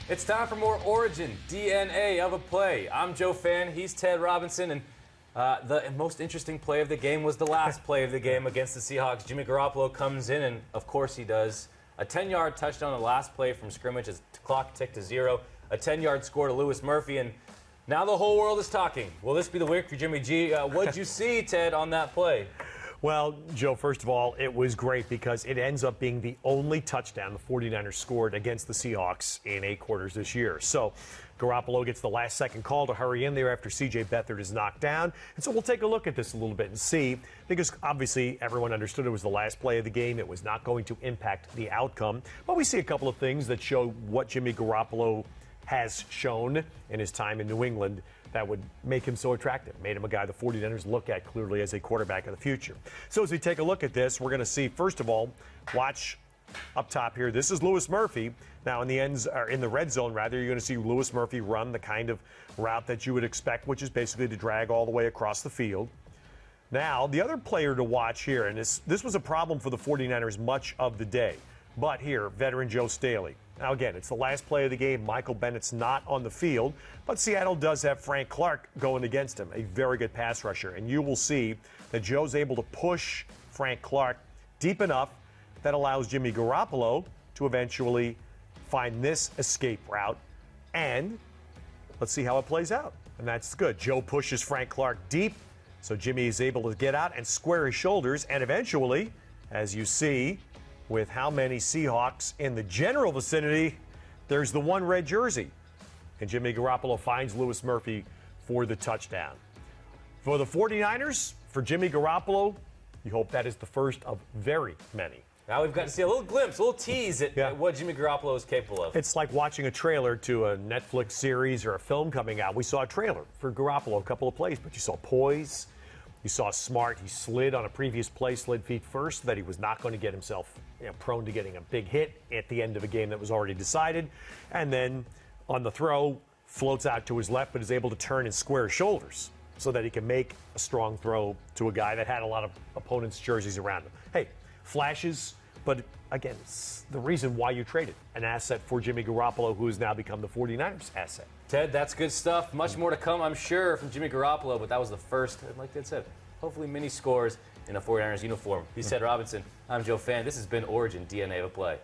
It's time for more Origin DNA of a play. I'm Joe Fan, he's Ted Robinson, and the most interesting play of the game was the last play of the game against the Seahawks. Jimmy Garoppolo comes in, and of course he does. A 10-yard touchdown on the last play from scrimmage as the clock ticked to 0. A 10-yard score to Lewis Murphy, and now the whole world is talking. Will this be the week for Jimmy G? What'd you see, Ted, on that play? Well, Joe, first of all, it was great because it ends up being the only touchdown the 49ers scored against the Seahawks in 8 quarters this year. So Garoppolo gets the last-second call to hurry in there after C.J. Beathard is knocked down. And so we'll take a look at this a little bit and see, because obviously everyone understood it was the last play of the game. It was not going to impact the outcome. But we see a couple of things that show what Jimmy Garoppolo has shown in his time in New England that would make him so attractive, made him a guy the 49ers look at clearly as a quarterback of the future. So as we take a look at this, we're going to see, first of all, watch up top here. This is Lewis Murphy. Now in the red zone, rather, you're going to see Lewis Murphy run the kind of route that you would expect, which is basically to drag all the way across the field. Now, the other player to watch here, and this was a problem for the 49ers much of the day, but here, veteran Joe Staley. Now, again, it's the last play of the game. Michael Bennett's not on the field, but Seattle does have Frank Clark going against him, a very good pass rusher. And you will see that Joe's able to push Frank Clark deep enough that allows Jimmy Garoppolo to eventually find this escape route. And let's see how it plays out. And that's good. Joe pushes Frank Clark deep, so Jimmy is able to get out and square his shoulders. And eventually, as you see, with how many Seahawks in the general vicinity, there's the one red jersey. And Jimmy Garoppolo finds Lewis Murphy for the touchdown. For the 49ers, for Jimmy Garoppolo, you hope that is the first of very many. Now we've got to see a little glimpse, a little tease at what Jimmy Garoppolo is capable of. It's like watching a trailer to a Netflix series or a film coming out. We saw a trailer for Garoppolo, a couple of plays, but you saw poise. You saw smart. He slid on a previous play, slid feet first, so that he was not going to get himself prone to getting a big hit at the end of a game that was already decided. And then on the throw, floats out to his left, but is able to turn and square his shoulders so that he can make a strong throw to a guy that had a lot of opponents' jerseys around him. Hey, flashes, but again, it's the reason why you traded an asset for Jimmy Garoppolo, who has now become the 49ers asset. Ted, that's good stuff. Much more to come, I'm sure, from Jimmy Garoppolo, but that was the first, like Ted said, hopefully many scores in a 49ers uniform. He's Ted Robinson. I'm Joe Fan. This has been Origin DNA of a Play.